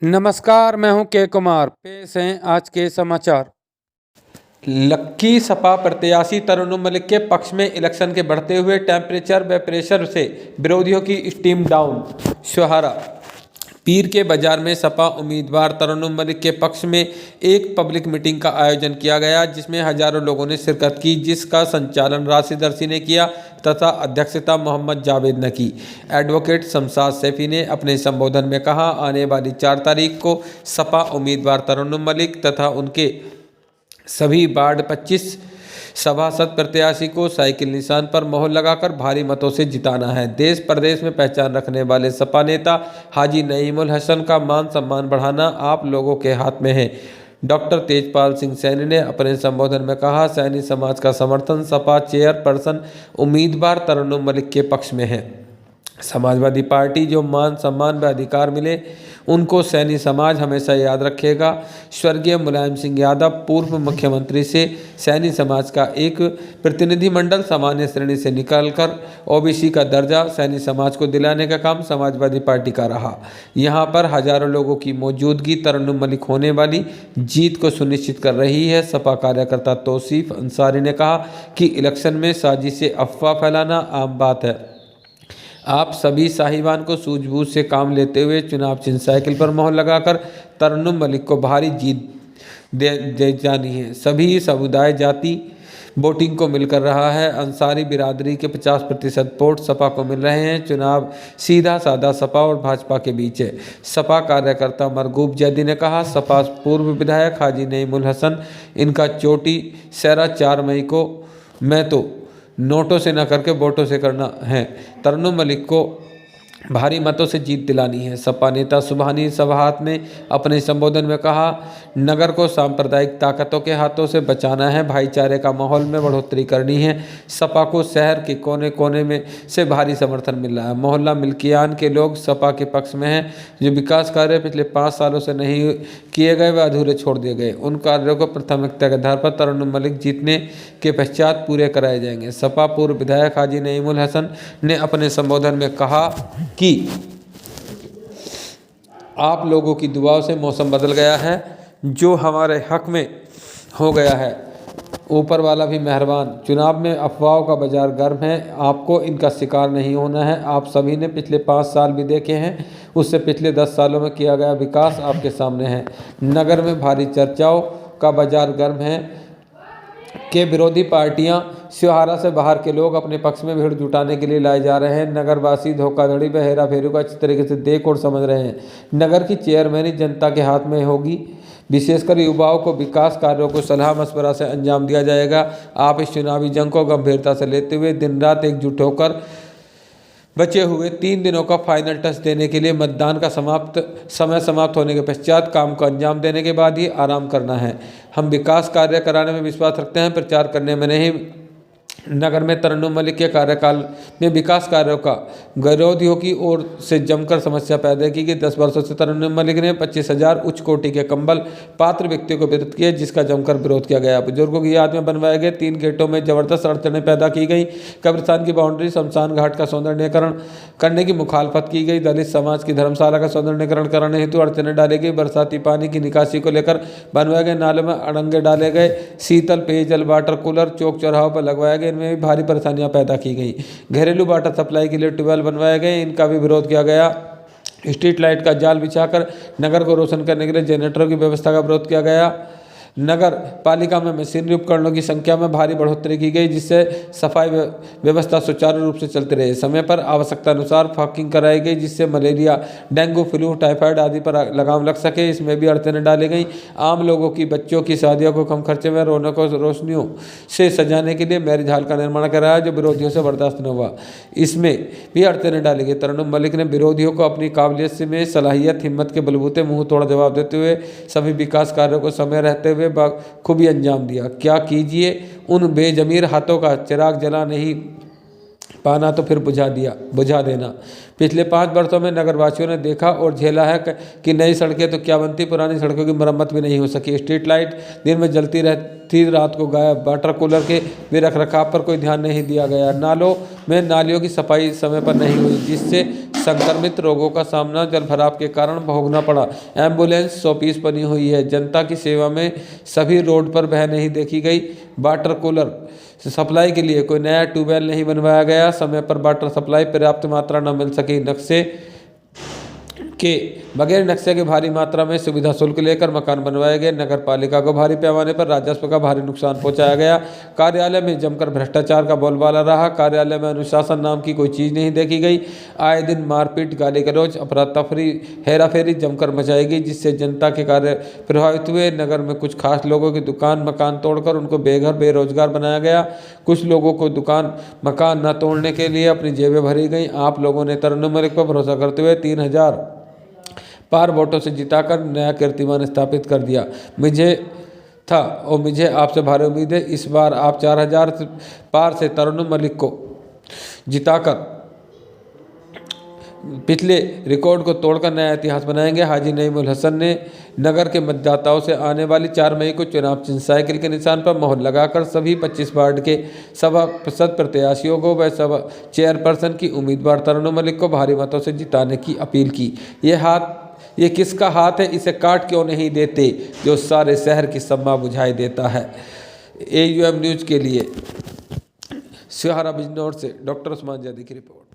नमस्कार, मैं हूं के कुमार। पेश हैं आज के समाचार। लक्की सपा प्रत्याशी तरन्नुम मलिक के पक्ष में इलेक्शन के बढ़ते हुए टेम्परेचर व प्रेशर से विरोधियों की स्टीम डाउन। सोहारा पीर के बाजार में सपा उम्मीदवार तरन्नुम मलिक के पक्ष में एक पब्लिक मीटिंग का आयोजन किया गया, जिसमें हजारों लोगों ने शिरकत की, जिसका संचालन राशिद अरसी ने किया तथा अध्यक्षता मोहम्मद जावेद ने की। एडवोकेट शमशाद सैफी ने अपने संबोधन में कहा, आने वाली 4 तारीख को सपा उम्मीदवार तरन्नुम मलिक तथा उनके सभी वार्ड 25 सभासद प्रत्याशी को साइकिल निशान पर मोहर लगाकर भारी मतों से जिताना है। देश प्रदेश में पहचान रखने वाले सपा नेता हाजी नईमुल हसन का मान सम्मान बढ़ाना आप लोगों के हाथ में है। डॉक्टर तेजपाल सिंह सैनी ने अपने संबोधन में कहा, सैनी समाज का समर्थन सपा चेयरपर्सन उम्मीदवार तरन्नुम मलिक के पक्ष में है। समाजवादी पार्टी जो मान सम्मान व अधिकार मिले उनको सैनी समाज हमेशा याद रखेगा। स्वर्गीय मुलायम सिंह यादव पूर्व मुख्यमंत्री से सैनी समाज का एक प्रतिनिधिमंडल सामान्य श्रेणी से निकालकर ओबीसी का दर्जा सैनी समाज को दिलाने का काम समाजवादी पार्टी का रहा। यहां पर हजारों लोगों की मौजूदगी तरन्नुम मलिक होने वाली जीत को सुनिश्चित कर रही है। सपा कार्यकर्ता तौसीफ अंसारी ने कहा कि इलेक्शन में साजिशें अफवाह फैलाना आम बात है। आप सभी साहिबान को सूझबूझ से काम लेते हुए चुनाव चिन्ह साइकिल पर मोहर लगाकर तरन्नुम मलिक को भारी जीत दे जानी है। सभी समुदाय जाति वोटिंग को मिलकर रहा है। अंसारी बिरादरी के 50% वोट सपा को मिल रहे हैं। चुनाव सीधा साधा सपा और भाजपा के बीच है। सपा कार्यकर्ता मरगूब जैदी ने कहा, सपा पूर्व विधायक हाजी नईमुल हसन इनका चोटी सहरा 4 मई को मैं तो नोटों से न करके वोटों से करना है। तरन्नुम मलिक को भारी मतों से जीत दिलानी है। सपा नेता सुबहानी सभात ने अपने संबोधन में कहा, नगर को सांप्रदायिक ताकतों के हाथों से बचाना है, भाईचारे का माहौल में बढ़ोतरी करनी है। सपा को शहर के कोने कोने में से भारी समर्थन मिल रहा है। मोहल्ला मिल्कियान के लोग सपा के पक्ष में हैं। जो विकास कार्य पिछले 5 सालों से नहीं किए गए व अधूरे छोड़ दिए गए, उन कार्यों को प्राथमिकता के आधार पर तरन्नुम मलिक जीतने के पश्चात पूरे कराए जाएंगे। सपा पूर्व विधायक हाजी नईमुल हसन ने अपने संबोधन में कहा कि आप लोगों की दुआओं से मौसम बदल गया है, जो हमारे हक में हो गया है। ऊपर वाला भी मेहरबान। चुनाव में अफवाहों का बाजार गर्म है, आपको इनका शिकार नहीं होना है। आप सभी ने पिछले 5 साल भी देखे हैं, उससे पिछले 10 सालों में किया गया विकास आपके सामने है। नगर में भारी चर्चाओं का बाजार गर्म है कि विरोधी पार्टियां सोहारा से बाहर के लोग अपने पक्ष में भीड़ जुटाने के लिए लाए जा रहे हैं। नगरवासी धोखाधड़ी व हेराफेरी को अच्छी तरीके से देख और समझ रहे हैं। नगर की चेयरमैनी जनता के हाथ में होगी। विशेषकर युवाओं को विकास कार्यों को सलाह मशवरा से अंजाम दिया जाएगा। आप इस चुनावी जंग को गंभीरता से लेते हुए दिन रात एकजुट होकर बचे हुए 3 दिनों का फाइनल टच देने के लिए मतदान का समय समाप्त होने के पश्चात काम को अंजाम देने के बाद ही आराम करना है। हम विकास कार्य कराने में विश्वास रखते हैं, प्रचार करने में नहीं। नगर में तरन्नुम मलिक के कार्यकाल में विकास कार्यों का विरोधियों की ओर से जमकर समस्या पैदा की गई। 10 वर्षों से तरन्नुम मलिक ने 25,000 उच्च कोटि के कंबल पात्र व्यक्तियों को वितरित किए, जिसका जमकर विरोध किया गया। बुजुर्गों की याद में बनवाए गए 3 गेटों में जबरदस्त अड़चनें पैदा की गई। कब्रिस्तान की बाउंड्री शमशान घाट का सौंदर्यीकरण करने की मुखालफत की गई। दलित समाज की धर्मशाला का सौंदर्यीकरण कराने हेतु अड़चनें डाली गई। बरसाती पानी की निकासी को लेकर बनवाए गए नालों में अड़ंगे डाले गए। शीतल पेयजल वाटर कूलर चौक चौराहों पर लगवाए गए, इनमें भी भारी परेशानियां पैदा की गई। घरेलू वाटर सप्लाई के लिए ट्यूबवेल बनवाए गए, इनका भी विरोध किया गया। स्ट्रीट लाइट का जाल बिछाकर नगर को रोशन करने के लिए जनरेटरों की व्यवस्था का विरोध किया गया। नगर पालिका में मशीनरी उपकरणों की संख्या में भारी बढ़ोतरी की गई, जिससे सफाई व्यवस्था सुचारू रूप से चलती रही। समय पर आवश्यकता अनुसार फॉगिंग कराई गई, जिससे मलेरिया, डेंगू, फ्लू, टाइफाइड आदि पर लगाम लग सके, इसमें भी अड़चनें डाली गई। आम लोगों की बच्चों की शादियों को कम खर्चे में रौनकों रोशनियों से सजाने के लिए मैरिज हॉल का निर्माण कराया, जो विरोधियों से बर्दाश्त न हुआ, इसमें भी अड़चनें डाली गई। तरन्नुम मलिक ने विरोधियों को अपनी काबिलियत से में सलाहियत हिम्मत के बलबूते मुंह तोड़ जवाब देते हुए सभी विकास कार्यों को समय रहते हुए खूबी अंजाम दिया। क्या कीजिए, उन बेजमीर हाथों का चिराग जला नहीं पाना तो फिर बुझा देना। पिछले 5 वर्षों में नगरवासियों ने देखा और झेला है कि नई सड़कें तो क्या बनती, पुरानी सड़कों की मरम्मत भी नहीं हो सकी। स्ट्रीट लाइट दिन में जलती रहती, रात को गायब। वाटर कूलर के भी रख रखाव पर कोई ध्यान नहीं दिया गया। नालों में नालियों की सफाई समय पर नहीं हुई, जिससे संक्रमित रोगों का सामना जलभराव के कारण भोगना पड़ा। एम्बुलेंस 100 पीस बनी हुई है। जनता की सेवा में सभी रोड पर बह नहीं देखी गई। वाटर कूलर सप्लाई के लिए कोई नया ट्यूबवेल नहीं बनवाया गया। समय पर वाटर सप्लाई पर्याप्त मात्रा न मिल सकी। नक्शे के बगैर नक्शे के भारी मात्रा में सुविधा शुल्क लेकर मकान बनवाए गए। नगर पालिका को भारी पैमाने पर राजस्व का भारी नुकसान पहुंचाया गया। कार्यालय में जमकर भ्रष्टाचार का बोलबाला रहा। कार्यालय में अनुशासन नाम की कोई चीज नहीं देखी गई। आए दिन मारपीट, गाली गलौज, अफरा तफरी, हेराफेरी जमकर मचाई गई, जिससे जनता के कार्य प्रभावित हुए। नगर में कुछ खास लोगों की दुकान मकान तोड़कर उनको बेघर बेरोजगार बनाया गया। कुछ लोगों को दुकान मकान न तोड़ने के लिए अपनी जेबें भरी गई। आप लोगों ने तरन्नुम मलिक पर भरोसा करते हुए 3000 पार वोटों से जिताकर नया कीर्तिमान स्थापित कर दिया। मुझे आपसे भारी उम्मीद है इस बार आप 4000 पार से तरन्नुम मलिक को जिताकर पिछले रिकॉर्ड को तोड़कर नया इतिहास बनाएंगे। हाजी नईमुल हसन ने नगर के मतदाताओं से आने वाली 4 मई को चुनाव चिन्ह साइकिल के निशान पर मोहर लगाकर सभी 25 वार्ड के सभासद प्रत्याशियों को व सभा चेयरपर्सन की उम्मीदवार तरन्नुम मलिक को भारी मतों से जिताने की अपील की। ये किसका हाथ है, इसे काट क्यों नहीं देते, जो सारे शहर की सम्मा बुझाई देता है। AUM न्यूज़ के लिए सिहारा बिजनौर से डॉक्टर उस्मान जैदी की रिपोर्ट।